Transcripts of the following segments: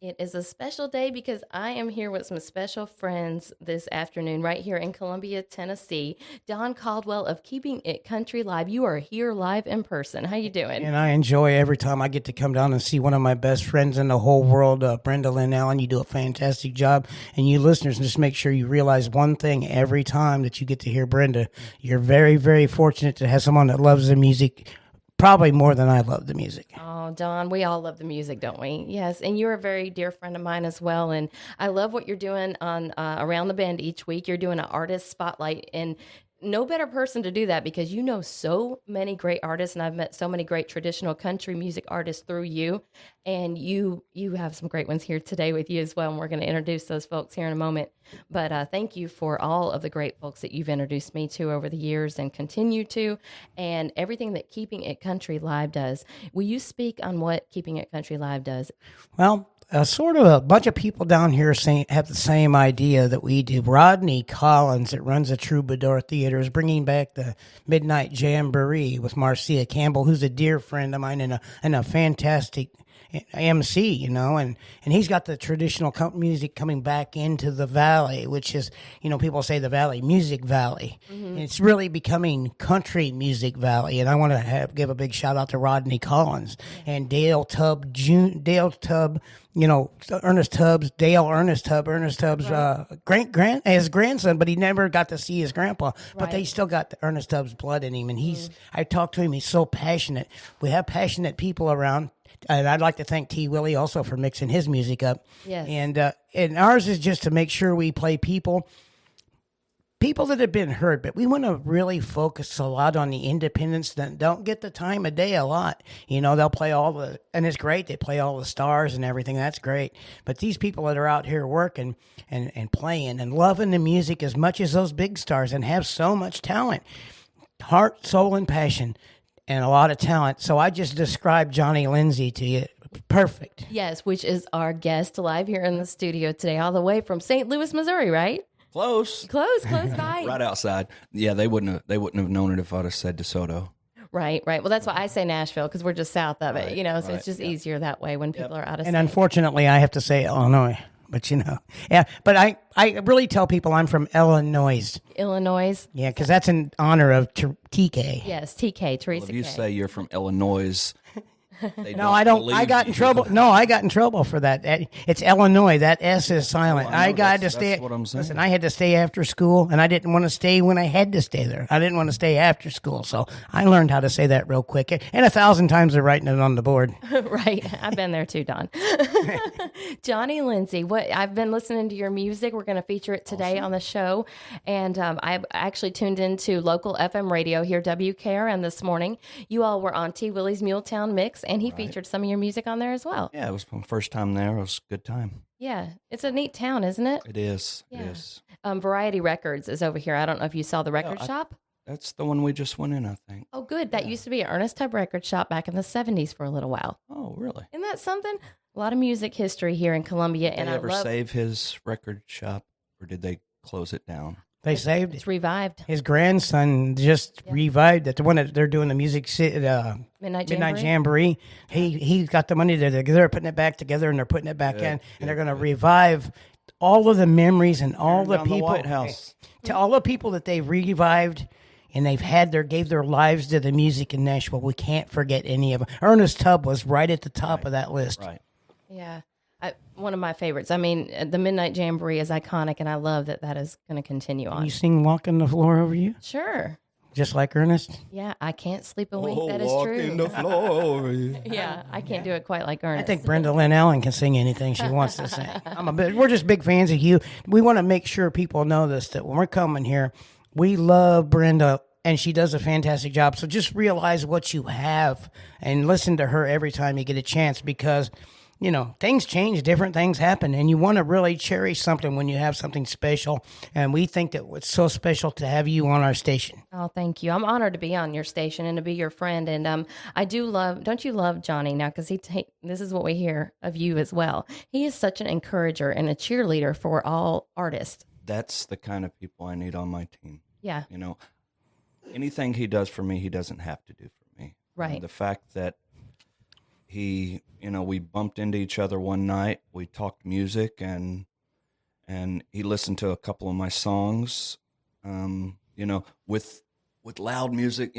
It is a special day because I am here with some special friends this afternoon, right here in Columbia, Tennessee. Don Caldwell of Keeping It Country Live. You are here live in person. How you doing? And I enjoy every time I get to come down and see one of my best friends in the whole world, Brenda Lynn. You do a fantastic job. And you listeners, just make sure you realize one thing every time that you get to hear Brenda. You're very, very fortunate to have someone that loves the music, probably more than I love the music. Oh, Don, we all love the music, don't we? Yes, and you're a very dear friend of mine as well. And I love what you're doing on Around the Bend each week. You're doing an artist spotlight, and no better person to do that because you know so many great artists, and I've met so many great traditional country music artists through you. And you have some great ones here today with you as well. And we're going to introduce those folks here in a moment. But thank you for all of the great folks that you've introduced me to over the years and continue to, and everything that Keeping It Country Live does. Will you speak on what Keeping It Country Live does? Well, sort of a bunch of people down here have the same idea that we do. Rodney Collins, that runs the Troubadour Theater, is bringing back the Midnight Jamboree with Marcia Campbell, who's a dear friend of mine and a fantastic MC, and he's got the traditional music coming back into the valley, which is, people say the valley, Music Valley. Mm-hmm. It's really becoming Country Music Valley. And I want to give a big shout out to Rodney Collins and Dale Tubb, Ernest Tubbs, right. His grandson, but he never got to see his grandpa. Right. But they still got the Ernest Tubbs blood in him. And I talked to him, he's so passionate. We have passionate people around. And I'd like to thank T. Willie also for mixing his music up. Yes. And ours is just to make sure we play people that have been heard, but we want to really focus a lot on the independents that don't get the time of day a lot. They'll play and it's great. They play all the stars and everything. That's great. But these people that are out here working and playing and loving the music as much as those big stars and have so much talent, heart, soul, and passion, and a lot of talent. So I just described Johnny Lindsey to you. Perfect. Yes, which is our guest live here in the studio today, all the way from St. Louis, Missouri, right? Close by. Right outside. Yeah, they wouldn't have known it if I'd have said DeSoto. Right. Well, that's why I say Nashville, because we're just south of it, so right, it's just easier that way when people are out of state. And unfortunately, I have to say Illinois. But but I really tell people I'm from Illinois. Illinois? Yeah, because that's in honor of TK. Yes, TK, Teresa Well, if you K. say you're from Illinois, no, I don't. I got in trouble. No, I got in trouble for that. It's Illinois. That S is silent. I got to stay. That's what I'm saying. Listen, I had to stay after school, and I didn't want to stay when I had to stay there. I didn't want to stay after school, so I learned how to say that real quick. And 1,000 times they're writing it on the board. Right. I've been there too, Don. Johnny Lindsey, I've been listening to your music. We're going to feature it today on the show, and I actually tuned into local FM radio here, WKRM, this morning. You all were on T. Willie's Muletown Mix. And he featured some of your music on there as well. Yeah, it was my first time there. It was a good time. Yeah, it's a neat town, isn't it? It is. Yeah. It is. Variety Records is over here. I don't know if you saw the record shop. That's the one we just went in, I think. Oh, good. That used to be an Ernest Tubb record shop back in the 70s for a little while. Oh, really? Isn't that something? A lot of music history here in Columbia. Did they ever save his record shop, or did they close it down? They saved it. It's revived. His grandson just revived it. The one that they're doing the music Midnight Jamboree. He got the money there. They're putting it back together and they're putting it back in, and they're going to revive all of the memories and all the people. The White House. To all the people that they've revived and gave their lives to the music in Nashville. We can't forget any of them. Ernest Tubb was right at the top of that list. Right. Yeah. One of my favorites. I mean, the Midnight Jamboree is iconic, and I love that is going to continue on. Can you sing "Walking the Floor" over you? Sure. Just like Ernest? Yeah, I can't sleep a wink. That is true. Walking the floor over you. Yeah, I can't do it quite like Ernest. I think Brenda Lynn Allen can sing anything she wants to sing. We're just big fans of you. We want to make sure people know this, that when we're coming here, we love Brenda, and she does a fantastic job. So just realize what you have and listen to her every time you get a chance, because things change, different things happen, and you want to really cherish something when you have something special. And we think that it's so special to have you on our station. Oh, thank you. I'm honored to be on your station and to be your friend. And I do love, don't you love Johnny now? Because this is what we hear of you as well. He is such an encourager and a cheerleader for all artists. That's the kind of people I need on my team. Yeah. Anything he does for me, he doesn't have to do for me. Right. The fact that we we bumped into each other one night. We talked music, and he listened to a couple of my songs, with loud music,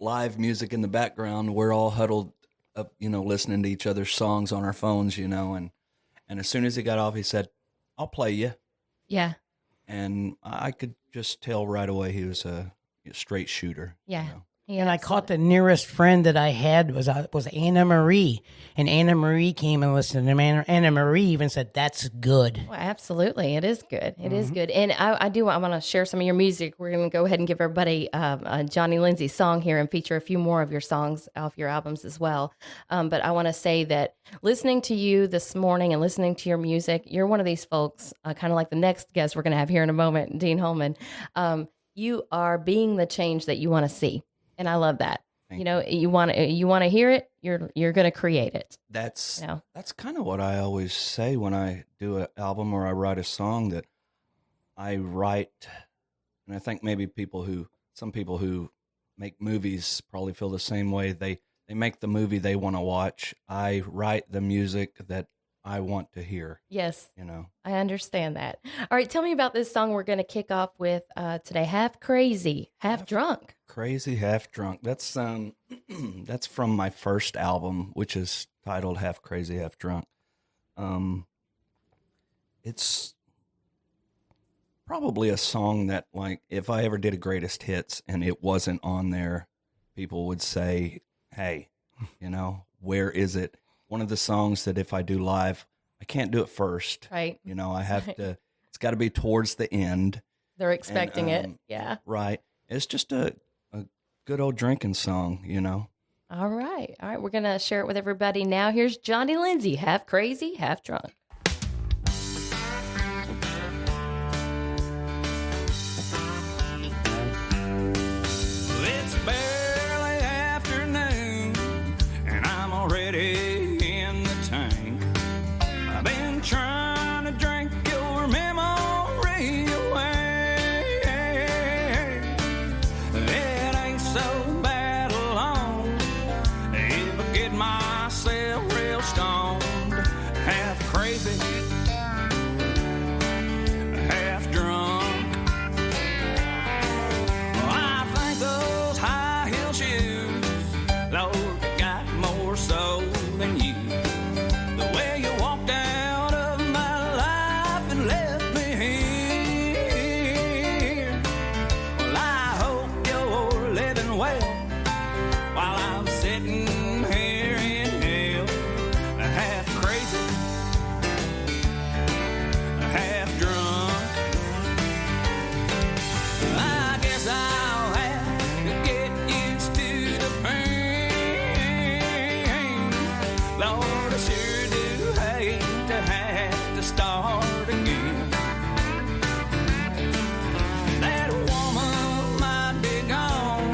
live music in the background. We're all huddled up, listening to each other's songs on our phones, and as soon as he got off, he said, "I'll play you." Yeah. And I could just tell right away he was a straight shooter. Yeah. And I caught the nearest friend that I had was Anna Marie, and Anna Marie came and listened to him. Anna Marie even said, "That's good." Well, absolutely. It is good. It is good. And I want to share some of your music. We're going to go ahead and give everybody a Johnny Lindsey song here and feature a few more of your songs off your albums as well. But I want to say that listening to you this morning and listening to your music, you're one of these folks, kind of like the next guest we're going to have here in a moment, Dean Holman. You are being the change that you want to see. And I love that. You want to hear it, you're going to create it. That's kind of what I always say when I do an album or I write a song, that I write, and I think maybe some people who make movies probably feel the same way. They make the movie they want to watch. I write the music that I want to hear. Yes. I understand that. All right. Tell me about this song we're going to kick off with today. Half Crazy, Half Drunk. Crazy, Half Drunk. That's that's from my first album, which is titled Half Crazy, Half Drunk. It's probably a song that, like, if I ever did a greatest hits and it wasn't on there, people would say, "Hey, where is it?" One of the songs that if I do live, I can't do it first. Right. I have to, it's got to be towards the end. They're expecting it. Yeah. Right. It's just a good old drinking song, All right. We're going to share it with everybody now. Here's Johnny Lindsey, Half Crazy, Half Drunk. It's barely afternoon, and I'm already in the tank. I've been trying to drink your memory away. It ain't so bad alone if I get myself real stoned. Half crazy, half drunk. I think those high heel shoes, Lord, got more soul than you. The way you walked out of my life and left me here. Well, I hope you're living well while I'm sitting here in hell. Half crazy, half drunk. I guess I'll have to get used to the pain. Lord, I sure do hate to have to start again. That woman might be gone,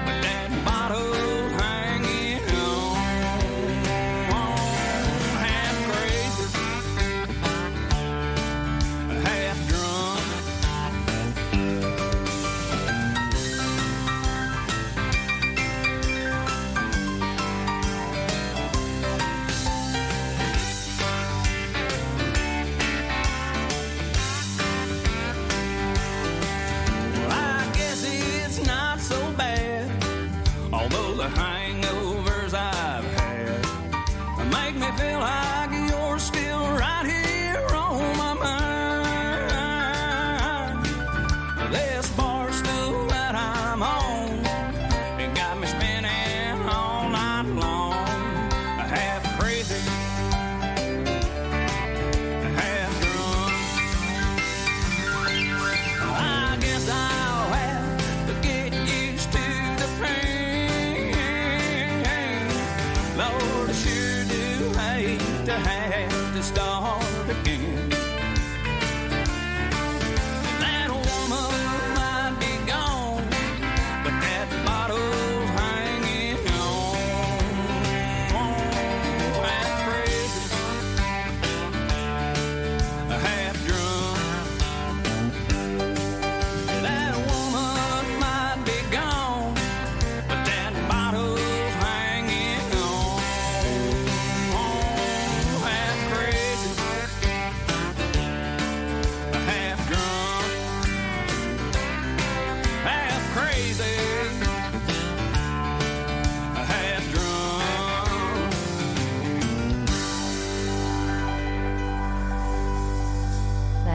but that bottle's hanging on. Half crazy, half drunk. Well, I guess it's not so bad, although the hangovers I've had make me feel like you're still right here on my mind. This bar stool that I'm on, it got me spinning all night long. Half crazy, half drunk. I guess I'll have to get used to the pain. Lord, I sure do hate to have to start again. That woman might be gone, but that bottle's hanging on. Half crazy, half drunk. That woman might be gone, but that bottle's hanging on.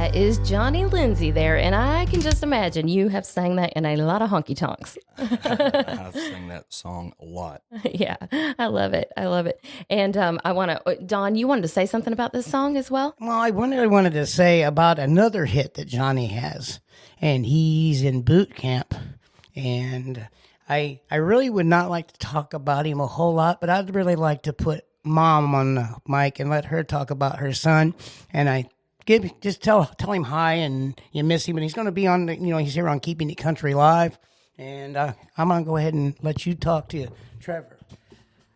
That is Johnny Lindsey there, and I can just imagine you have sang that in a lot of honky tonks. I've sang that song a lot. Yeah, I love it. I love it. And I want to, Don, you wanted to say something about this song as well? Well, I wanted to say about another hit that Johnny has, and he's in boot camp. And I really would not like to talk about him a whole lot, but I'd really like to put Mom on the mic and let her talk about her son. And I just tell him hi and you miss him. And he's going to be on, he's here on Keeping It Country Live. And I'm going to go ahead and let you talk to Trevor.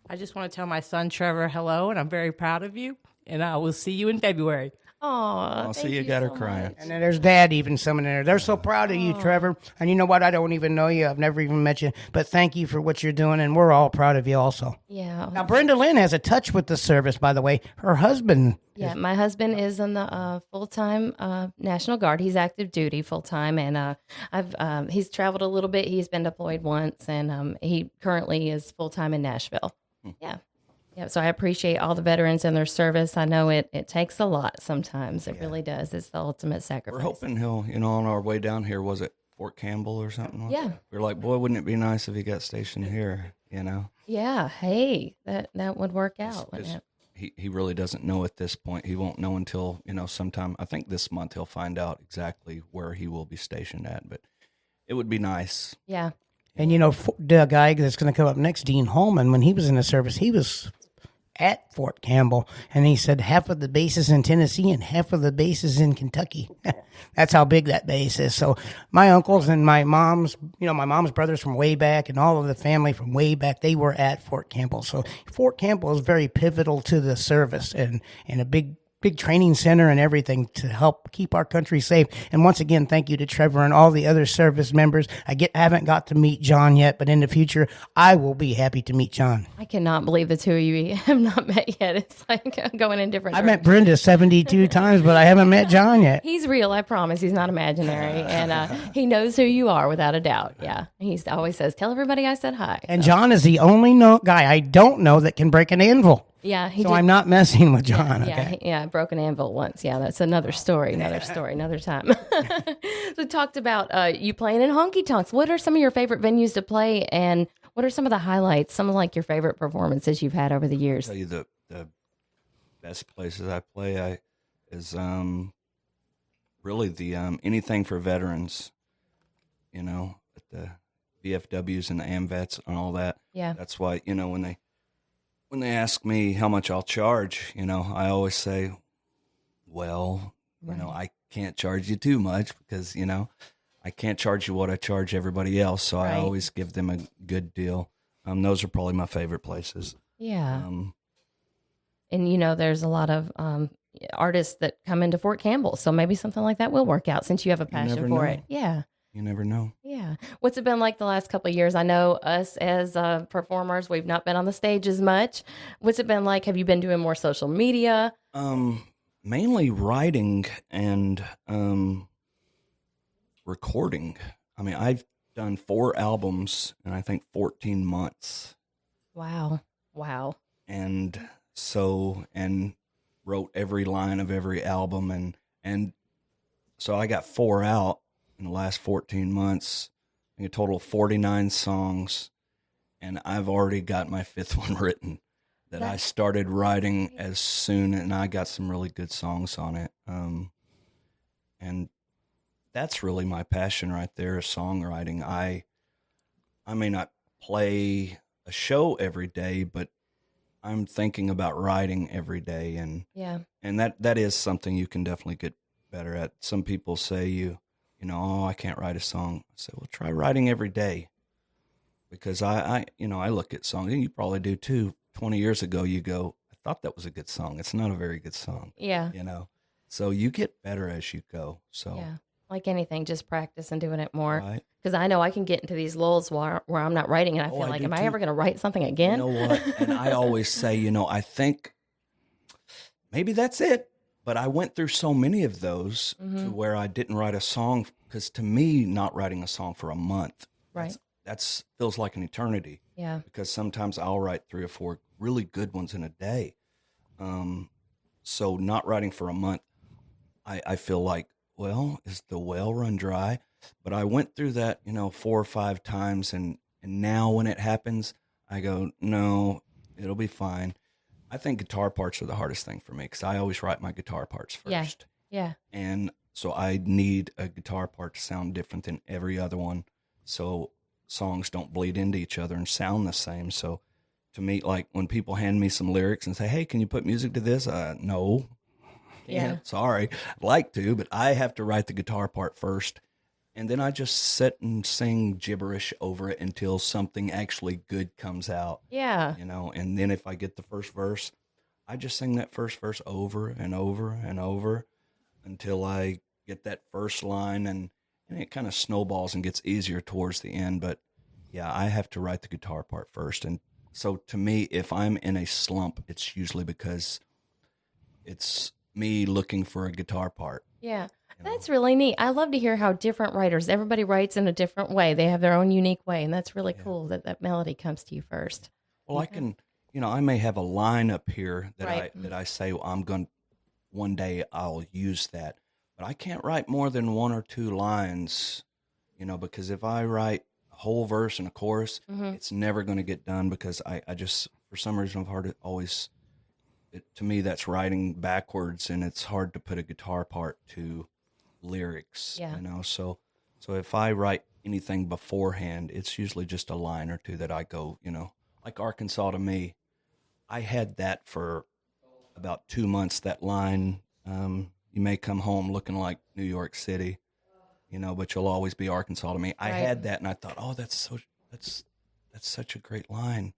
I just want to tell my son Trevor hello, and I'm very proud of you. And I will see you in February. Oh, So you got her crying. And then there's Dad even some in there. They're so proud of you, Trevor. And you know what? I don't even know you. I've never even met you. But thank you for what you're doing, and we're all proud of you also. Yeah. Now, Brenda Lynn has a touch with the service, by the way. Her husband. Yeah, my husband is in the full-time National Guard. He's active duty full-time, and he's traveled a little bit. He's been deployed once, and he currently is full-time in Nashville. Yeah. Yeah, so I appreciate all the veterans and their service. I know it takes a lot sometimes. It really does. It's the ultimate sacrifice. We're hoping he'll, on our way down here, was it Fort Campbell or something? Yeah. We're like, boy, wouldn't it be nice if he got stationed here, Yeah, hey, that would work out. It's- He really doesn't know at this point. He won't know until, sometime, I think this month he'll find out exactly where he will be stationed at. But it would be nice. Yeah. And, the guy that's going to come up next, Dean Holman, when he was in the service, he was at Fort Campbell, and he said half of the base is in Tennessee and half of the base is in Kentucky. That's how big that base is. So my uncles and my mom's brothers from way back and all of the family from way back, they were at Fort Campbell. So Fort Campbell is very pivotal to the service and a big training center and everything to help keep our country safe. And once again, thank you to Trevor and all the other service members. I haven't got to meet John yet, but in the future, I will be happy to meet John. I cannot believe the two of you have not met yet. It's like going in different I directions. met Brenda 72 times, but I haven't met John yet. He's real, I promise. He's not imaginary. And he knows who you are without a doubt. Yeah. He always says, tell everybody I said hi. And John is the only guy I don't know that can break an anvil. Yeah, So I'm not messing with John. Yeah, Okay. yeah, broke an anvil once. Yeah, that's another story, another time. We talked about you playing in honky tonks. What are some of your favorite venues to play, and what are some of the highlights? Some of your favorite performances you've had over the years. I'll tell you the best places I play is really the anything for veterans. At the VFWs and the AMVETs and all that. Yeah. That's why when they ask me how much I'll charge, I always say, well, I can't charge you too much because, I can't charge you what I charge everybody else. So I always give them a good deal. Those are probably my favorite places. Yeah. And, there's a lot of artists that come into Fort Campbell. So maybe something like that will work out since you have a passion for it. Yeah. You never know. Yeah. What's it been like the last couple of years? I know us as performers, we've not been on the stage as much. What's it been like? Have you been doing more social media? Mainly writing and recording. I mean, I've done 4 albums in I think 14 months. Wow. And wrote every line of every album and so I got 4 out in the last 14 months, I think a total of 49 songs, and I've already got my 5th one written that I started writing as soon, and I got some really good songs on it. And that's really my passion right there, is songwriting. I may not play a show every day, but I'm thinking about writing every day, and that is something you can definitely get better at. Some people say oh, I can't write a song. I say, well, try writing every day, because I look at songs, and you probably do too. 20 years ago, you go, I thought that was a good song. It's not a very good song. Yeah. So you get better as you go. So yeah, like anything, just practice and doing it more. Right. Because I know I can get into these lulls where I'm not writing, and I feel like, am I ever going to write something again? You know what? And I always say, I think maybe that's it. But I went through so many of those to where I didn't write a song, because to me, not writing a song for a month, that's feels like an eternity. Yeah. Because sometimes I'll write 3 or 4 really good ones in a day. So not writing for a month, I feel like well, is the well run dry? But I went through that, 4 or 5 times, and now when it happens, I go, no, it'll be fine. I think guitar parts are the hardest thing for me because I always write my guitar parts first. Yeah. And so I need a guitar part to sound different than every other one, so songs don't bleed into each other and sound the same. So to me, like when people hand me some lyrics and say, hey, can you put music to this? No. Yeah. Sorry. I'd like to, but I have to write the guitar part first. And then I just sit and sing gibberish over it until something actually good comes out. Yeah. And then if I get the first verse, I just sing that first verse over and over and over until I get that first line, and it kind of snowballs and gets easier towards the end. But yeah, I have to write the guitar part first. And so to me, if I'm in a slump, it's usually because it's me looking for a guitar part. Yeah. That's really neat. I love to hear how different writers, everybody writes in a different way. They have their own unique way. And that's really cool that melody comes to you first. Well, I can, I may have a line up here that Right. I say, well, one day I'll use that. But I can't write more than 1 or 2 lines, because if I write a whole verse and a chorus, it's never going to get done because I just, for some reason, I've heard it always, to me, that's writing backwards, and it's hard to put a guitar part to lyrics, Yeah. So if I write anything beforehand, it's usually just a line or 2 that I go, like Arkansas to me, I had that for about 2 months, that line, you may come home looking like New York City, but you'll always be Arkansas to me. I had that, and I thought, oh, that's such a great line,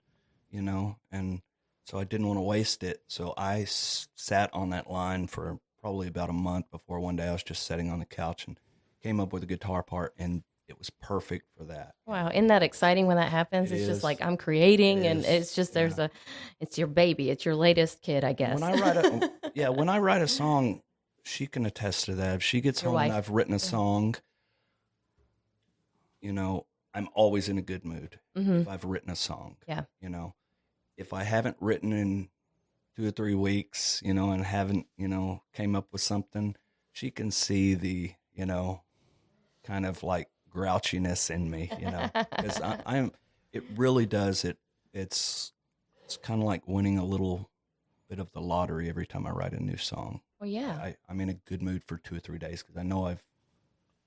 and so I didn't want to waste it. So I sat on that line for probably about a month before one day I was just sitting on the couch and came up with a guitar part, and it was perfect for that. Wow. Isn't that exciting when that happens? It's just like I'm creating, and it's just, it's your baby. It's your latest kid, I guess. When I write a song, she can attest to that. If she gets Your home and wife. I've written a song, I'm always in a good mood if I've written a song. Yeah. If I haven't written in 2 or 3 weeks, and haven't, came up with something, she can see the, kind of like grouchiness in me, because it really does. It's kind of like winning a little bit of the lottery every time I write a new song. Well, yeah. I'm in a good mood for 2 or 3 days because I know I've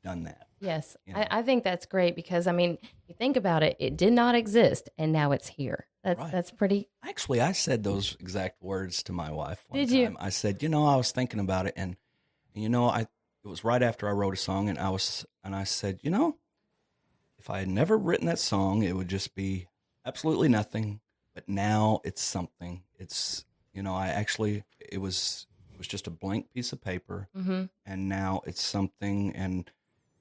done that. Yes. I think that's great because, you think about it, it did not exist, and now it's here. That's pretty. Actually, I said those exact words to my wife one Did time. you? I said, I was thinking about it, and it was right after I wrote a song, and I said, if I had never written that song, it would just be absolutely nothing. But now it's something. It's, it was just a blank piece of paper, and now it's something. And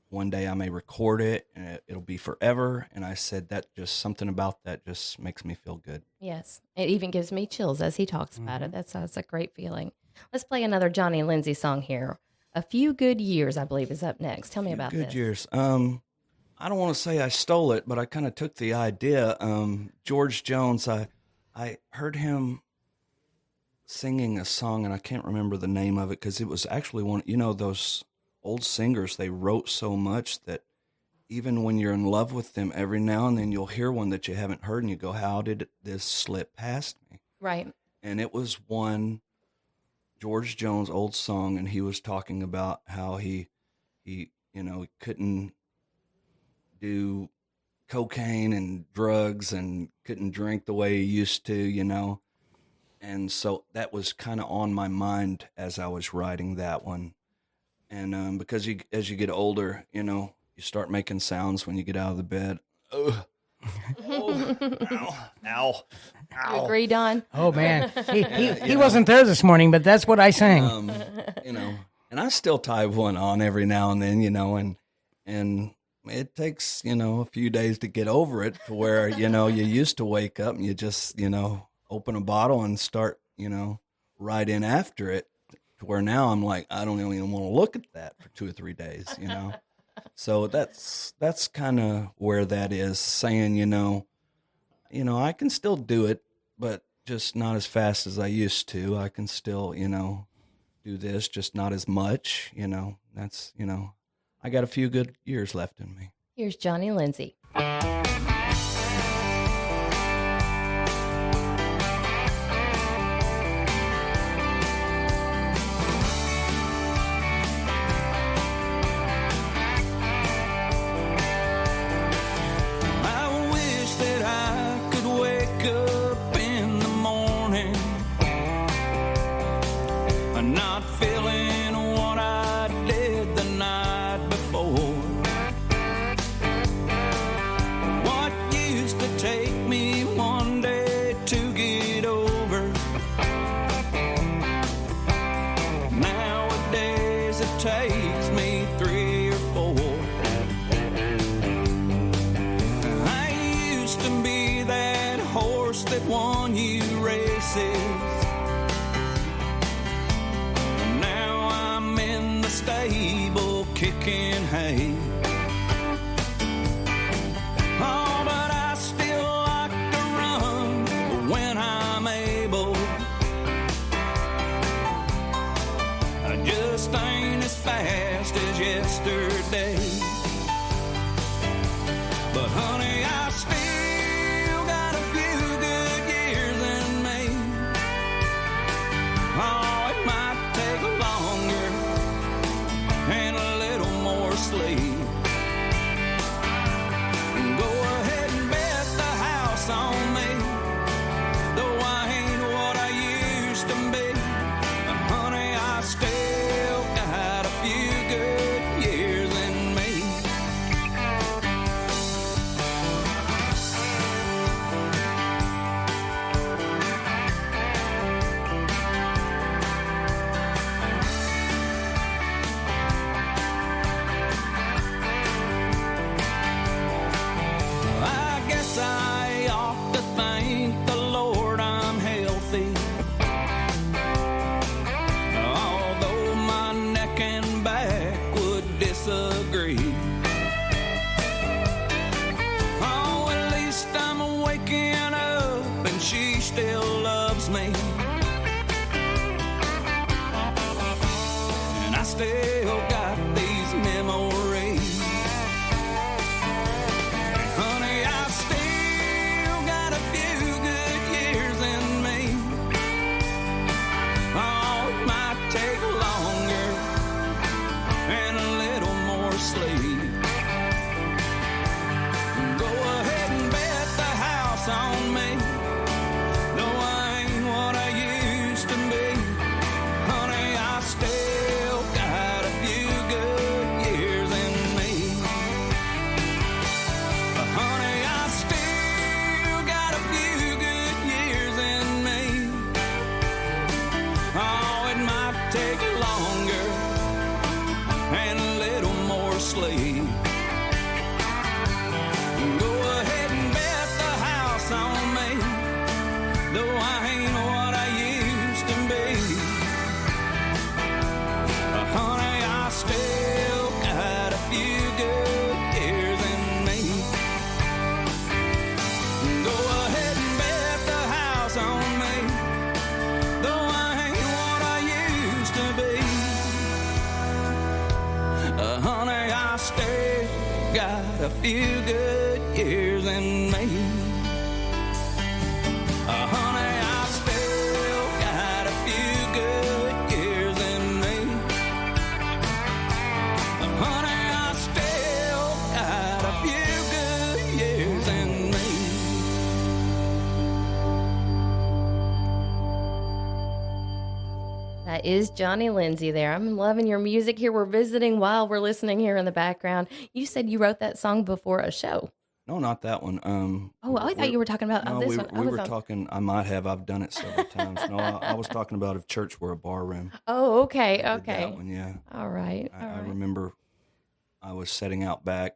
one day I may record it, and it'll be forever. And I said that just something about that just makes me feel good. Yes. It even gives me chills as he talks about it. That's a great feeling. Let's play another Johnny and Lindsey song here. A Few Good Years, I believe, is up next. Tell me about Good this. years. I don't want to say I stole it, but I kind of took the idea. George Jones, I heard him singing a song, and I can't remember the name of it because it was actually one, those old singers, they wrote so much that even when you're in love with them, every now and then you'll hear one that you haven't heard, and you go, how did this slip past me? Right. And it was one George Jones old song, and he was talking about how he couldn't do cocaine and drugs and couldn't drink the way he used to, and so that was kind of on my mind as I was writing that one. And because as you get older, you start making sounds when you get out of the bed. Ugh. Oh, ow. You agree, Don? Oh man, he wasn't there this morning, but that's what I sang. And I still tie one on every now and then, and it takes, a few days to get over it to where, you used to wake up and you just, open a bottle and start, right in after it, to where now I'm like, I don't even want to look at that for 2 or 3 days, So that's kind of where that is, saying, I can still do it, but just not as fast as I used to. I can still, do this, just not as much. That's I got a few good years left in me. Here's Johnny Lindsey. I wish that I could wake up in the morning and not feeling what I did the night before. What used to take me one day to get over, nowadays it takes me 3 or 4. I used to be that horse that won you races. Now I'm in the stable kicking hay. Oh, but I still like to run when I'm able. I just ain't as fast as yesterday. But honey, I still got a few good years in me. Oh, it might take longer and a little more sleep. Go ahead and bet the house on me, though I ain't what I used to be. Honey, I still got a few good years in me. I guess I ought to thank the Lord I'm healthy, although my neck and back would disagree. Oh, at least I'm waking up and she still loves me, and I still got these memories. Honey, I still got a few good years in me. Oh, it might take longer and a little more sleep. Go ahead and bet the house on me, though I ain't what I used to be. Honey, I still got a few good years in me. Honey, I still got a few good years in me. Oh, it might take longer and a little more sleep. Go ahead and bet the house on me, though I ain't what I used to be. Honey, I still got a few good years in me. Go ahead and bet the house on me, though I ain't what I used to be. Honey, I still got a few good years in me. Honey, I still got a few good years in me. Honey, I still got a few good years in me. That is Johnny Lindsey there. I'm loving your music here. We're visiting while we're listening here in the background. You said you wrote that song before a show. No, not that one. Oh, I thought you were talking about No, this we, one. we were talking. I might have. I've done it several times. No, I was talking about if church were a bar room. Oh, okay, I did okay. That one, yeah. All right. I remember I was setting out back,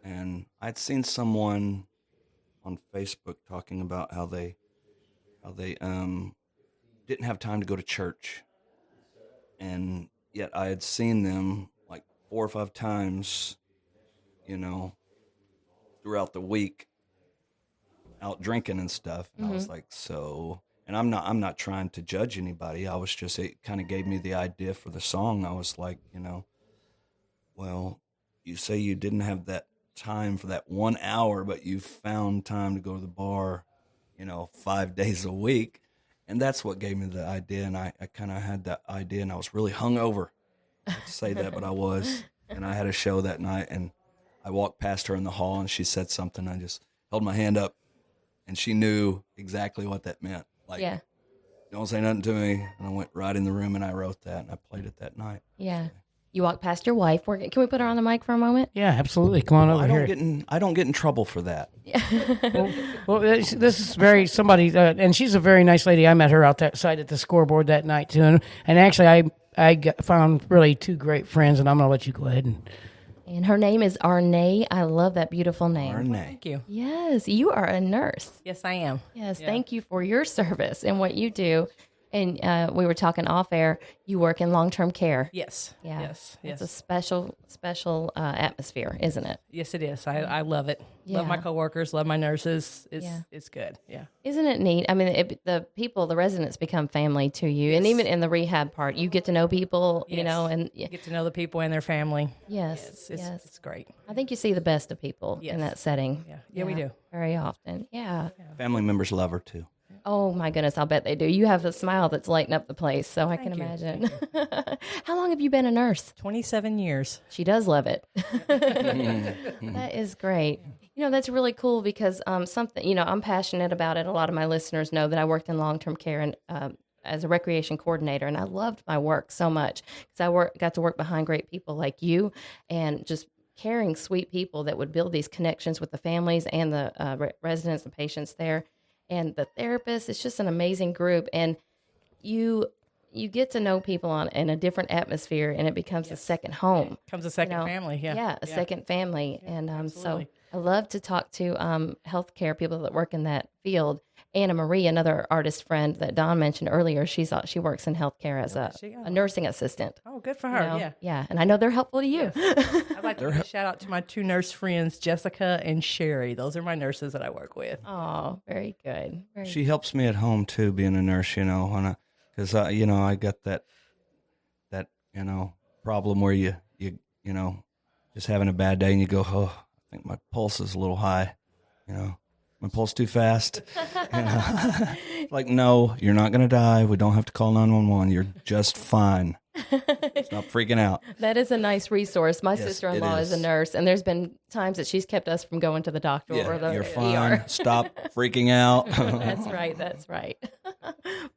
and I'd seen someone on Facebook talking about how they didn't have time to go to church, and yet I had seen them like 4 or 5 times, throughout the week, out drinking and stuff. And I was like, so And I'm not trying to judge anybody. I was just, it kind of gave me the idea for the song. I was like, well, you say you didn't have that time for that 1 hour, but you found time to go to the bar, 5 days a week. And that's what gave me the idea. And I kind of had that idea, and I was really hungover. I hate to say that, but I was. And I had a show that night, and I walked past her in the hall, and she said something. I just held my hand up, and she knew exactly what that meant. Like, Yeah. don't say nothing to me. And I went right in the room, and I wrote that, and I played it that night. Yeah. You walk past your wife. Can we put her on the mic for a moment? Yeah, absolutely. Come on over I here. don't get in trouble for that. Well, this is very somebody, and she's a very nice lady. I met her outside at the scoreboard that night too, and actually, found really two great friends, and I'm going to let you go ahead And her name is Arnay. I love that beautiful name. Arnay. Thank you. Yes, you are a nurse. Yes, I am. Yes, thank you for your service and what you do. And we were talking off air. You work in long-term care. Yes. Yeah. Yes. It's Yes. a special atmosphere, isn't it? Yes, it is. I love it. Love my Yeah. coworkers. Love my nurses. Yeah. It's good. Yeah. Isn't it neat? I mean, the residents become family to you. And even in the rehab part, you get to know people, Yes. and You get to know the people and their family. yes, yes. It's great. I think you see the best of people Yes. in that setting. Yeah, we do. Very often. Yeah. Family members love her too. Oh my goodness, I'll bet they do. You have a smile that's lighting up the place, so I can Thank you. imagine. How long have you been a nurse? 27 years. She does love it. That is great. That's really cool because something, I'm passionate about it. A lot of my listeners know that I worked in long-term care and as a recreation coordinator, and I loved my work so much because got to work behind great people like you and just caring, sweet people that would build these connections with the families and the residents and patients there. And the therapists, it's just an amazing group. And you get to know people in a different atmosphere, and it becomes a second home. Comes a second family. Yeah. Yeah, a second family. And so absolutely. I love to talk to healthcare people that work in that field. Anna Marie, another artist friend that Dawn mentioned earlier, she works in healthcare as a nursing assistant. Oh, good for her. Yeah. Yeah, and I know they're helpful to you. I'd like to give a shout out to my two nurse friends, Jessica and Sherry. Those are my nurses that I work with. Oh, very good. She helps me at home too, being a nurse. Because I got that problem where you just having a bad day and you go, oh, I think my pulse is a little high, my pulse too fast. Like, no, you're not going to die. We don't have to call 911. You're just fine. Stop freaking out. That is a nice resource. My Yes, sister-in-law it is a is. nurse, and there's been times that she's kept us from going to the doctor or the You're ER. fine. Stop freaking out. That's right. That's right.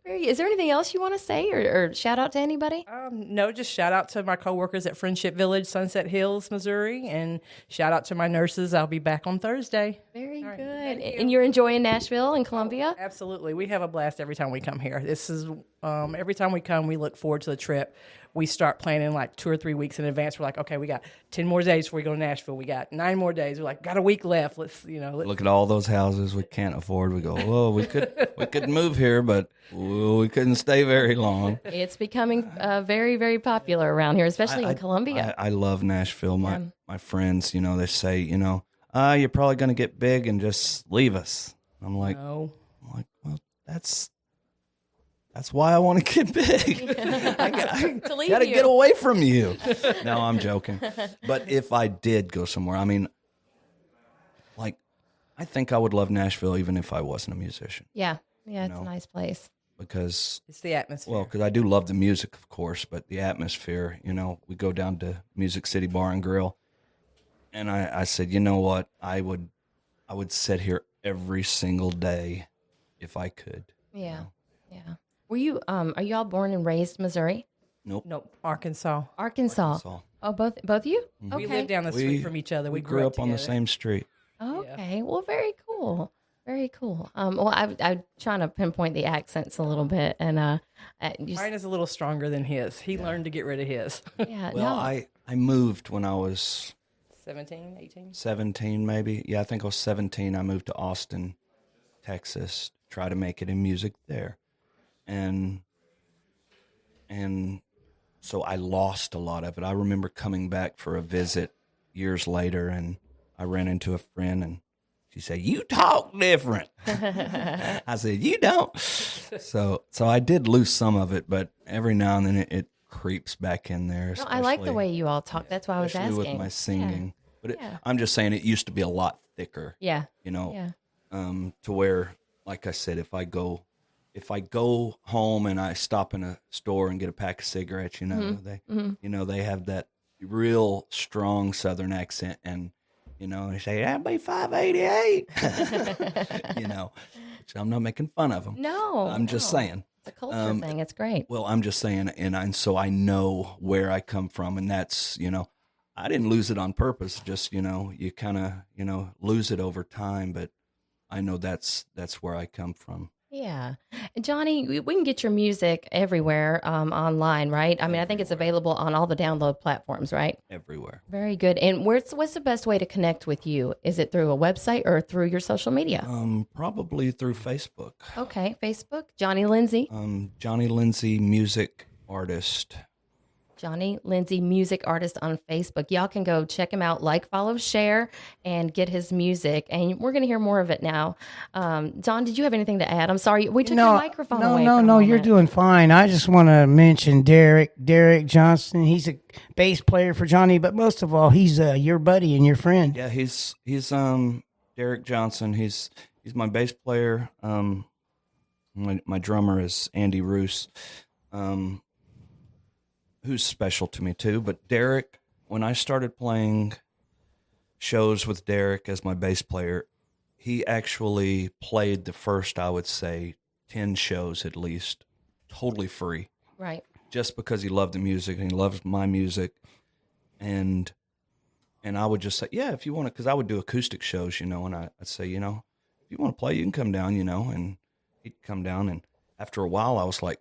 Is there anything else you want to say or shout out to anybody? No, just shout out to my coworkers at Friendship Village, Sunset Hills, Missouri, and shout out to my nurses. I'll be back on Thursday. Very good. Thank you. And you're enjoying Nashville and Columbia? Absolutely. We have a blast every time we come here. This is every time we come, we look forward to the trip. We start planning like 2 or 3 weeks in advance. We're like, okay, we got 10 more days before we go to Nashville. We got 9 more days. We're like, got a week left. Let's Look at all those houses we can't afford. We go, whoa, we could move here, but we couldn't stay very long. It's becoming very, very popular around here, especially in Columbia. I love Nashville. My friends, they say, you're probably going to get big and just leave us. I'm like, no. well, that's why I want to get big. I To leave got to you. get away from you. No, I'm joking. But if I did go somewhere, I think I would love Nashville even if I wasn't a musician. Yeah. Yeah, it's a nice place. Because, It's the atmosphere. well, because I do love the music, of course, but the atmosphere, we go down to Music City Bar and Grill. And I said, you know what? I would sit here every single day if I could. Yeah. Yeah. Were you are you all born and raised Missouri? Nope, Arkansas. Arkansas. Oh, both of you? Okay. We live down the street from each other. We grew up on the together. same street. Okay. Well, very cool. Very cool. Well, I'm trying to pinpoint the accents a little bit, and Mine is a little stronger than his. He learned to get rid of his. yeah. Well, No. I moved when I was 17, 18. 17, maybe. Yeah, I think I was 17. I moved to Austin, Texas, to try to make it in music there. And so I lost a lot of it. I remember coming back for a visit years later, and I ran into a friend, and She said, "You talk different." I said, "You don't." So I did lose some of it, but every now and then it creeps back in there. No, I like the especially- way you all talk. That's why I was especially asking. with my singing. But Yeah. I'm just saying it used to be a lot thicker. Yeah. You know, Yeah. to where, like I said, if I go home and I stop in a store and get a pack of cigarettes, they have that real strong Southern accent, and they say that'd be $5.88. Which I'm not making fun of them. No. I'm just saying. It's a culture thing. It's great. Well, I'm just saying, and so I know where I come from, and that's I didn't lose it on purpose. Just you kind of lose it over time, but I know that's where I come from. Yeah. Johnny, we can get your music everywhere online, right? I mean, I think it's available on all the download platforms, right? Everywhere. Very good. And what's the best way to connect with you? Is it through a website or through your social media? Probably through Facebook. Okay, Facebook. Johnny Lindsey. Johnny Lindsey, music artist. Johnny Lindsey, music artist on Facebook. Y'all can go check him out, like, follow, share, and get his music. And we're going to hear more of it now. Don, did you have anything to add? I'm sorry, we took your microphone away. No, you're doing fine. I just want to mention Derek Johnson. He's a bass player for Johnny, but most of all, he's your buddy and your friend. Yeah, he's Derek Johnson. He's my bass player. My drummer is Andy Roos. Who's special to me too. But Derek, when I started playing shows with Derek as my bass player, he actually played the first, I would say, 10 shows at least, totally free. Right. Just because he loved the music and he loves my music. And I would just say, yeah, if you want to, because I would do acoustic shows, and I'd say, if you want to play, you can come down, and he'd come down. And after a while, I was like,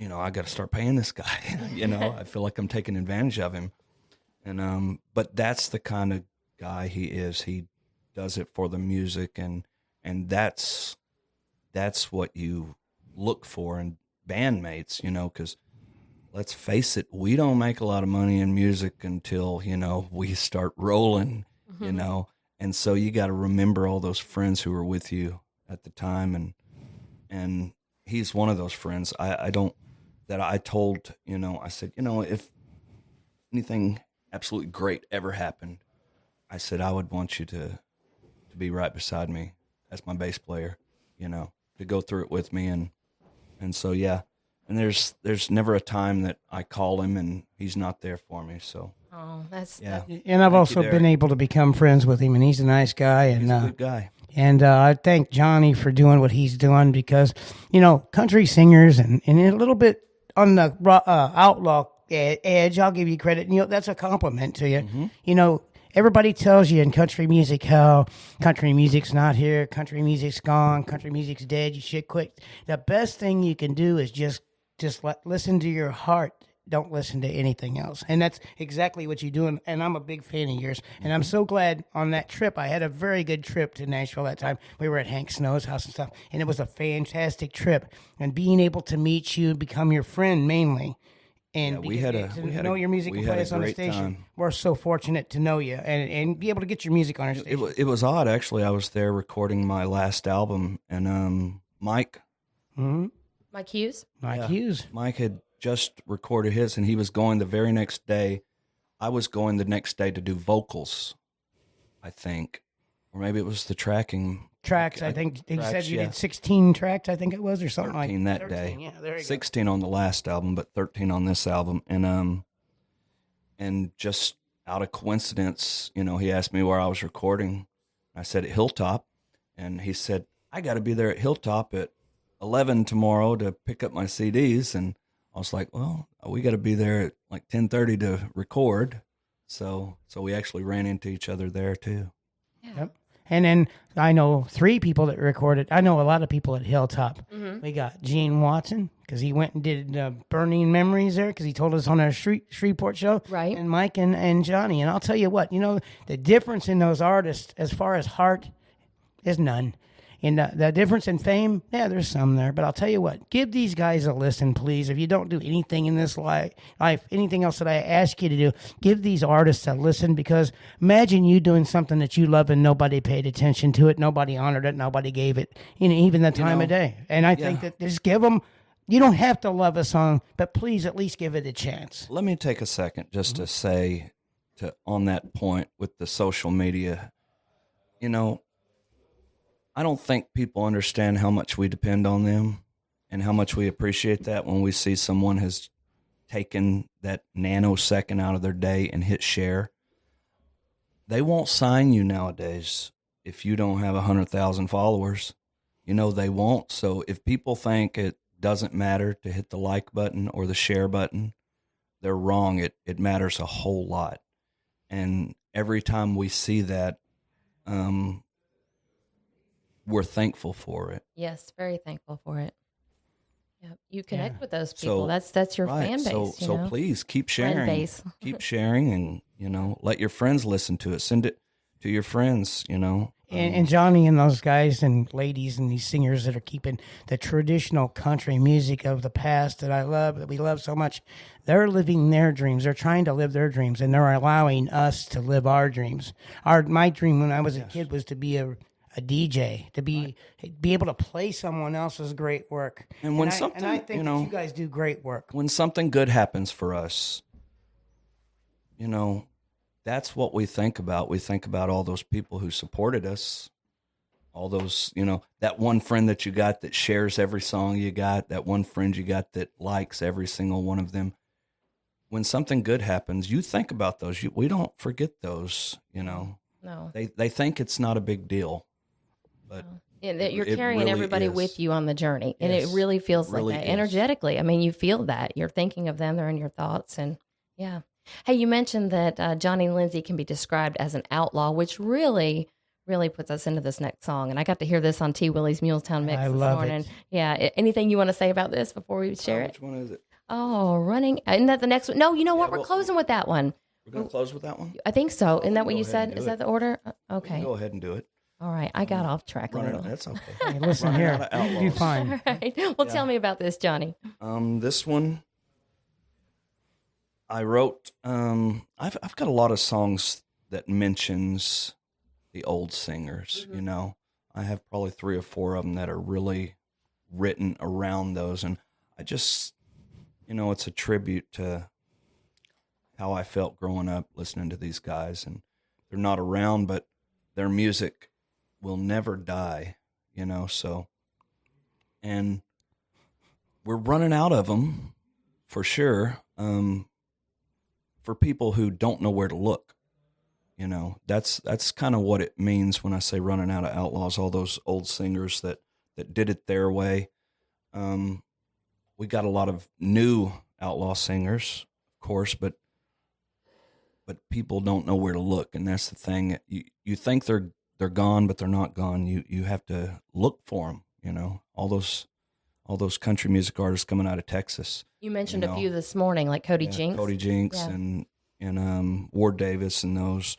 I got to start paying this guy. I feel like I'm taking advantage of him. And but that's the kind of guy he is. He does it for the music, and that's what you look for in bandmates, because let's face it, we don't make a lot of money in music until, we start rolling, and so you got to remember all those friends who were with you at the time, and he's one of those friends. I told, I said, if anything absolutely great ever happened, I said, I would want you to be right beside me as my bass player, to go through it with me. And so, yeah. And there's never a time that I call him and he's not there for me. So, yeah. And I've also been able to become friends with him, and he's a nice guy. And he's a good guy. And I thank Johnny for doing what he's doing, because, country singers and a little bit on the outlaw edge, I'll give you credit. That's a compliment to you. Mm-hmm. Everybody tells you in country music how country music's not here, country music's gone, country music's dead, you should quit. The best thing you can do is just listen to your heart. Don't listen to anything else. And that's exactly what you're doing. And I'm a big fan of yours. And I'm so glad on that trip. I had a very good trip to Nashville that time. We were at Hank Snow's house and stuff. And it was a fantastic trip. And being able to meet you, become your friend mainly. And we had know your music and play us on the station. Time. We're so fortunate to know you and be able to get your music on our station. It was odd, actually. I was there recording my last album. And Mike. Mm-hmm. Mike Hughes? Mike had just recorded his, and he was going the very next day. I was going the next day to do vocals, I think. Or maybe it was the tracks. I think he said you did 16 tracks, I think it was, or something like that. 13 that day. Yeah, there you 16 on the last album, but 13 on this album. And just out of coincidence, he asked me where I was recording. I said at Hilltop, and he said, I got to be there at Hilltop at 11 tomorrow to pick up my CDs. And I was like, well, we got to be there at like 10:30 to record. So we actually ran into each other there too. Yeah. Yep. And then I know 3 people that recorded. I know a lot of people at Hilltop. Mm-hmm. We got Gene Watson, because he went and did Burning Memories there, because he told us on our Shreveport show. Right. And Mike and Johnny. And I'll tell you what, the difference in those artists as far as heart is none. And the difference in fame, yeah, there's some there. But I'll tell you what, give these guys a listen, please. If you don't do anything in this life, anything else that I ask you to do, give these artists a listen, because imagine you doing something that you love and nobody paid attention to it, nobody honored it, nobody gave it, even the time of day. And I think that just give them, you don't have to love a song, but please at least give it a chance. Let me take a second just to say, on that point with the social media, I don't think people understand how much we depend on them and how much we appreciate that when we see someone has taken that nanosecond out of their day and hit share. They won't sign you nowadays if you don't have 100,000 followers. They won't. So if people think it doesn't matter to hit the like button or the share button, they're wrong. It matters a whole lot. And every time we see that, we're thankful for it. Yes, very thankful for it. Yeah, you connect with those So, people. That's your right. fan base. So please keep Friend sharing. base. Keep sharing, and let your friends listen to it. Send it to your friends. And Johnny and those guys and ladies and these singers that are keeping the traditional country music of the past that we love so much, they're living their dreams. They're trying to live their dreams, and they're allowing us to live our dreams. My dream when I was a kid was to be a DJ, to be able to play someone else's great work. And when I think that you guys do great work. When something good happens for us, that's what we think about. We think about all those people who supported us, all those, that one friend that you got that shares every song you got, that one friend you got that likes every single one of them. When something good happens, you think about those. We don't forget those, No. They think it's not a big deal. But And that you're it carrying really everybody is. with you on the journey. And Yes, it really feels really like that is. energetically. I mean, you feel that. You're thinking of them. They're in your thoughts. And yeah. Hey, you mentioned that Johnny Lindsey can be described as an outlaw, which really, really puts us into this next song. And I got to hear this on T. Willie's Muletown Mix I this love morning. it. Yeah. Anything you want to say about this before we share it? Which one is it? Oh, running. Isn't that the next one? No, you know what? We're well- closing with that one. We're going to close with that one? I think so. Isn't that what go you ahead said? and Is do that it. the order? We Okay. can go ahead and do it. All right. I got off track a Run little. it. That's okay. Hey, listen Running here, out of you do outlaws. fine. All right. Well, tell me about this, Johnny. This one, I wrote. I've got a lot of songs that mentions the old singers. I have probably 3 or 4 of them that are really written around those, and I just, it's a tribute to how I felt growing up listening to these guys, and they're not around, but their music will never die. So, and we're running out of them for sure. For people who don't know where to look, that's kind of what it means when I say running out of outlaws. All those old singers that did it their way. We got a lot of new outlaw singers, of course, but people don't know where to look, and that's the thing. You think they're gone, but they're not gone. You have to look for them. All those country music artists coming out of Texas. You mentioned a few this morning, like Cody Jinks. Cody Jinks Yeah. and Ward Davis and those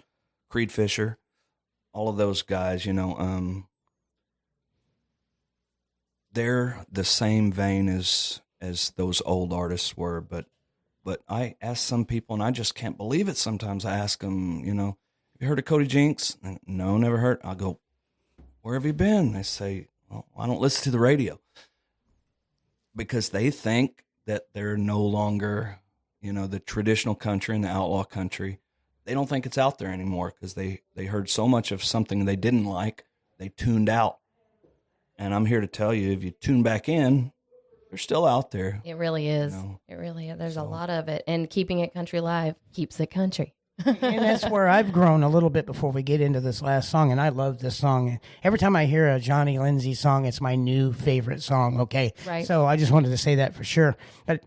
Creed Fisher, all of those guys. They're the same vein as those old artists were, but I ask some people, and I just can't believe it. Sometimes I ask them, have you heard of Cody Jinks? No, never heard. I'll go, where have you been? They say, well, I don't listen to the radio, because they think that they're no longer, the traditional country and the outlaw country. They don't think it's out there anymore because they heard so much of something they didn't like, they tuned out. And I'm here to tell you, if you tune back in, they're still out there. It really is. It really is. There's a lot of it. And keeping it country live keeps it country. And that's where I've grown a little bit before we get into this last song, and I love this song. Every time I hear a Johnny Lindsey song, it's my new favorite song, okay? Right. So I just wanted to say that for sure. But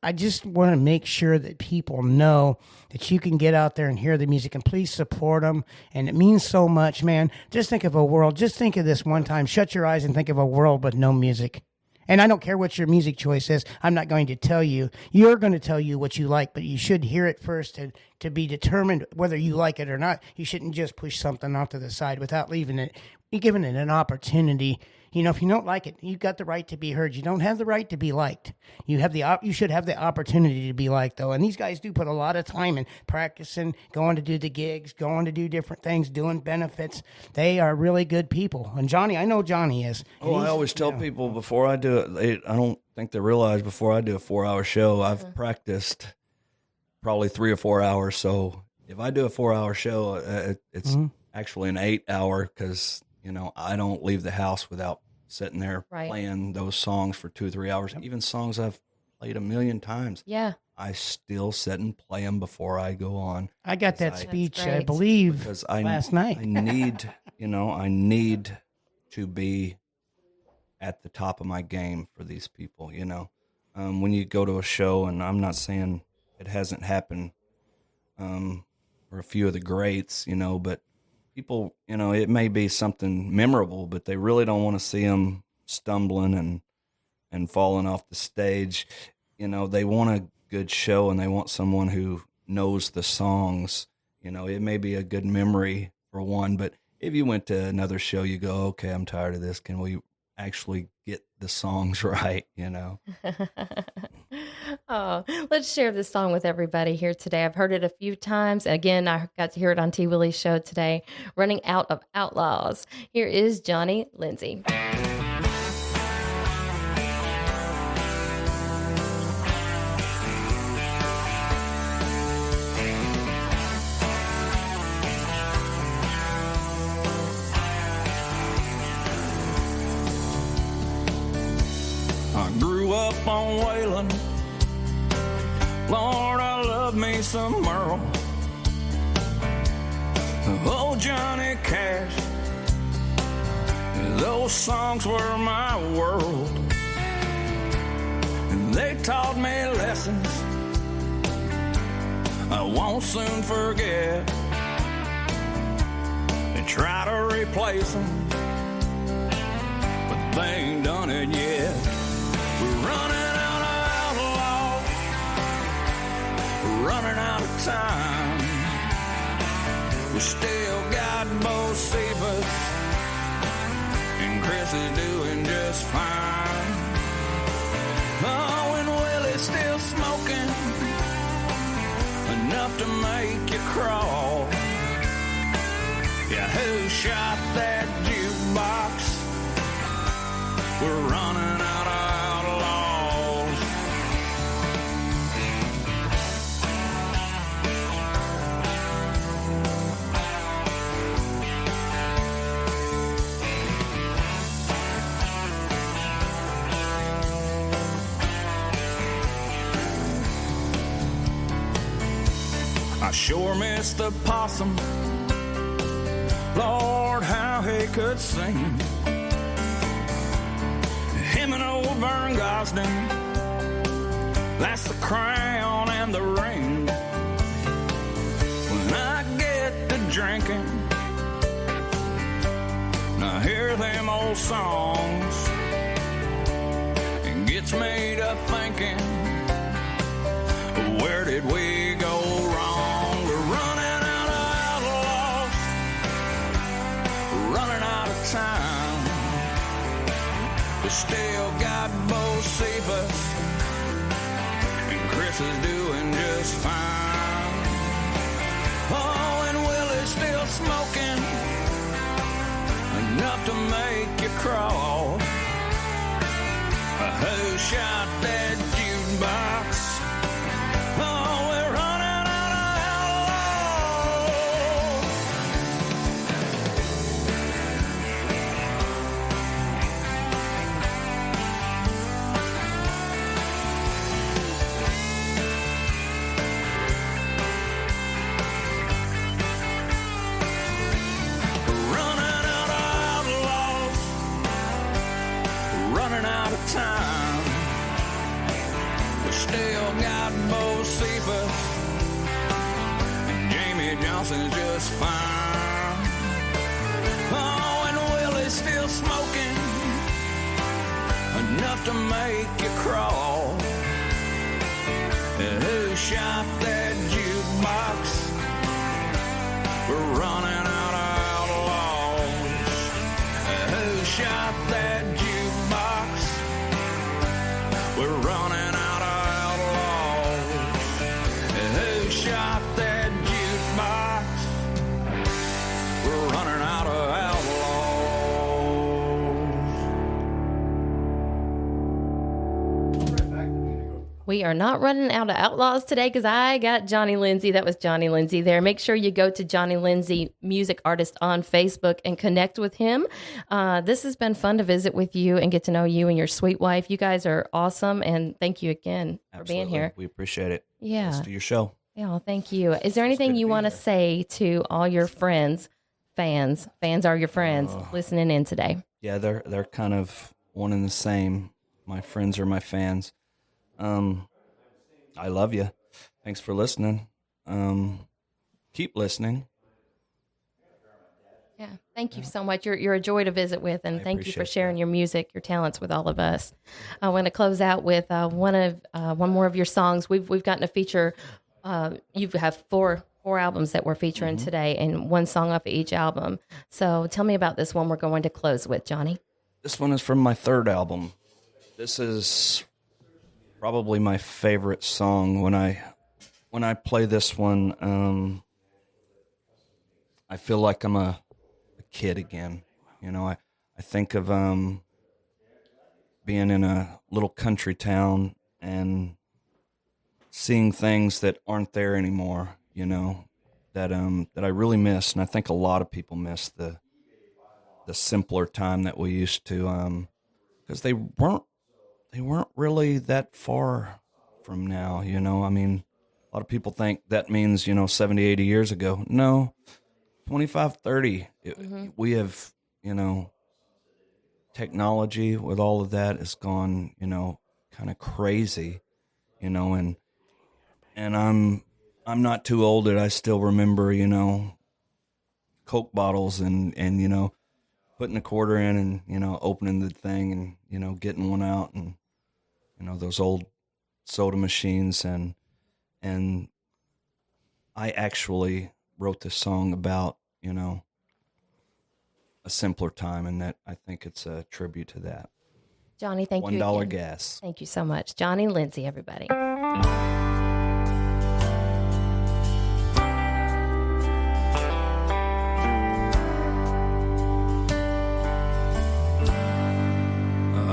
I just want to make sure that people know that you can get out there and hear the music, and please support them. And it means so much, man. Just think of a world. Just think of this one time. Shut your eyes and think of a world with no music. And I don't care what your music choice is. I'm not going to tell you. You're going to tell you what you like, but you should hear it first to be determined whether you like it or not. You shouldn't just push something off to the side without leaving it, giving it an opportunity. You know, if you don't like it, you've got the right to be heard. You don't have the right to be liked. You should have the opportunity to be liked, though. And these guys do put a lot of time in practicing, going to do the gigs, going to do different things, doing benefits. They are really good people. And Johnny, I know Johnny is. Oh, I always tell people before I do it, I don't think they realize before I do a 4-hour show, I've practiced probably 3 or 4 hours. So if I do a 4-hour show, it's actually an 8-hour because, you know, I don't leave the house without sitting there playing those songs for 2 or 3 hours. Even songs I've played a million times. Yeah. I still sit and play them before I go on. I got that speech, I great. believe, Because last night. I need to be at the top of my game for these people, you know. When you go to a show, and I'm not saying it hasn't happened for a few of the greats, you know, but people, you know, it may be something memorable, but they really don't want to see them stumbling and falling off the stage. You know, they want a good show and they want someone who knows the songs. You know, it may be a good memory for one, but if you went to another show, you go, okay, I'm tired of this. Can we actually get the songs right, you know? Oh, let's share this song with everybody here today. I've heard it a few times. Again, I got to hear it on T. Willie's show today, Running Out of Outlaws. Here is Johnny Lindsey. I grew up on Wayland. Lord, I love me some Merle. Oh, Johnny Cash. Those songs were my world. And they taught me lessons I won't soon forget. And try to replace them, but they ain't done it yet. We're running out of outlaws, we're running out of time. We still got Bo Cephas, and Chris is doing just fine. Oh, and Willie's still smoking, enough to make you crawl. Yeah, who shot that jukebox? We're running out of outlaws. I sure miss the possum. Lord, how he could sing. Him and old Vern Gosden, that's the crown and the ring. When I get to drinking, I hear them old songs. It gets me to thinking, where did we go wrong? We're running out of outlaws, running out of time. We still got Bo Cephas, and Chris is doing just fine. Oh, and Willie's still smoking, enough to make you crawl. Who shot that jukebox? Oh, we're running out of outlaws. Running out of outlaws, running out of time. We still got Bo Cephas, and Jamie Johnson's just fine. Oh, and Willie's still smoking, enough to make you crawl. Who shot that jukebox? We're running out of outlaws. Who shot that jukebox? We're running out of outlaws. Who shot that jukebox? We're running out of outlaws. We are not running out of outlaws today because I got Johnny Lindsey. That was Johnny Lindsey there. Make sure you go to Johnny Lindsey, music artist on Facebook, and connect with him. This has been fun to visit with you and get to know you and your sweet wife. You guys are awesome, and thank you again for being here. We appreciate it. Yeah. Thanks to your show. Yeah, well, thank you. Is there anything you want to say to all your friends, fans? Fans are your friends listening in today. Yeah, they're kind of one and the same. My friends are my fans. I love you. Thanks for listening. Keep listening. Yeah, thank you so much. You're a joy to visit with, and thank you for sharing your music, your talents with all of us. I want to close out with one more of your songs. We've gotten to feature. You have four albums that we're featuring today, and one song off of each album. So tell me about this one we're going to close with, Johnny. This one is from my third album. This is probably my favorite song. When I play this one, I feel like I'm a kid again. You know, I think of being in a little country town and seeing things that aren't there anymore, you know, that I really miss, and I think a lot of people miss the simpler time that we used to, because they weren't really that far from now, you know. I mean, a lot of people think that means, 70, 80 years ago. No, 25, 30. We have, technology with all of that has gone, kind of crazy, and I'm not too old that I still remember, Coke bottles and putting a quarter in and, opening the thing and, getting one out and, those old soda machines. And I actually wrote this song about, a simpler time, and that I think it's a tribute to that. Johnny, thank you. $1 again. gas. Thank you so much. Johnny Lindsey, everybody.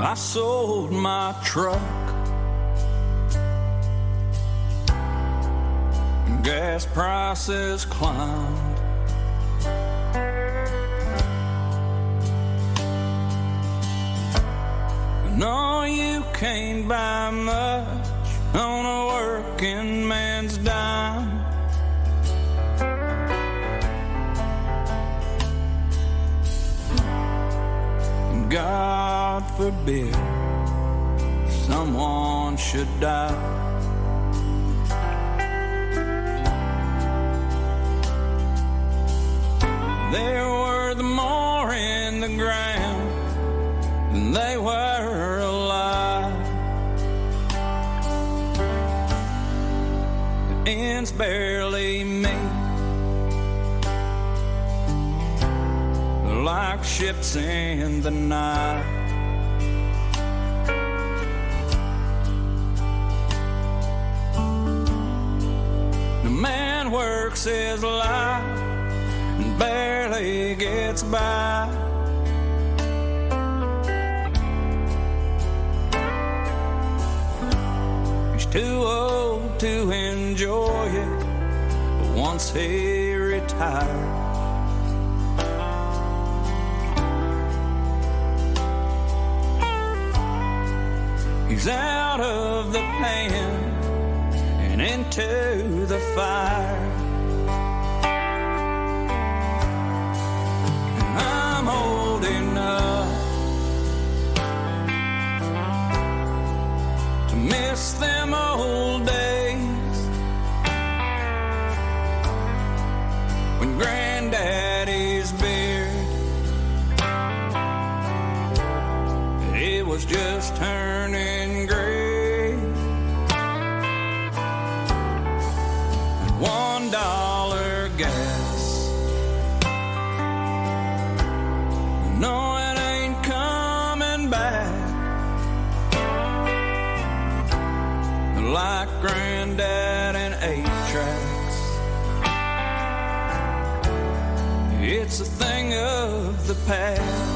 I sold my truck. Gas prices climbed. No, you can't buy much on a working man's dime. God forbid someone should die. There were the more in the ground than they were alive. The ends barely meet, like ships in the night. The man works his life and barely gets by. He's too old to enjoy it, but once he retires, he's out of the pan and into the fire. And I'm old enough to miss them old days when Granddaddy's beard, it was just her gas. No, it ain't coming back like Granddad and 8-tracks. It's a thing of the past.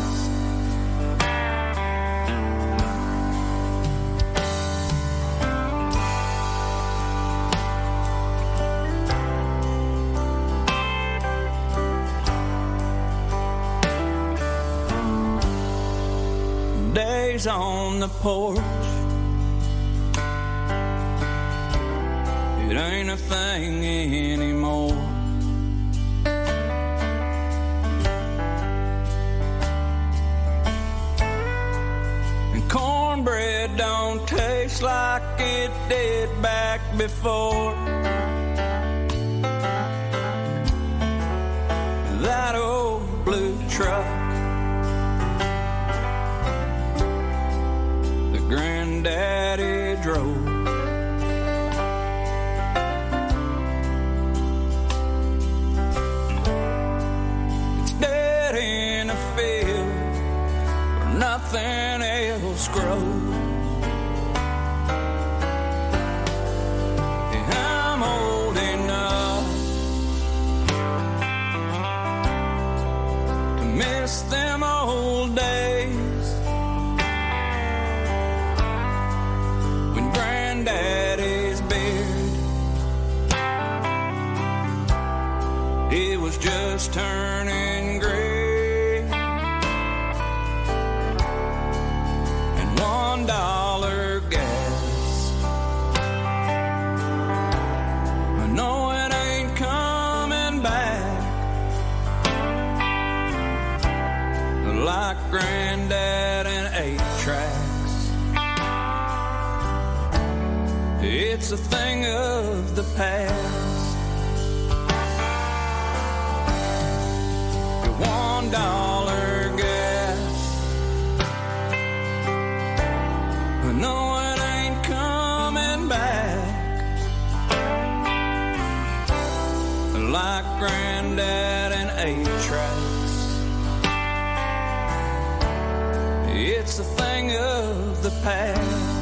Days on the porch, it ain't a thing anymore. And cornbread don't taste like it did back before. That old blue truck Granddaddy drove. It's dead in a field where nothing else grows. I'm old enough to miss them old days. Daddy's beard, it was just turning gray, and $1 gas. I know it ain't coming back like Granddad and 8-tracks. It's a thing of the past. Your $1 gas, I know it ain't coming back like Granddad and 8-tracks. It's a thing of the past.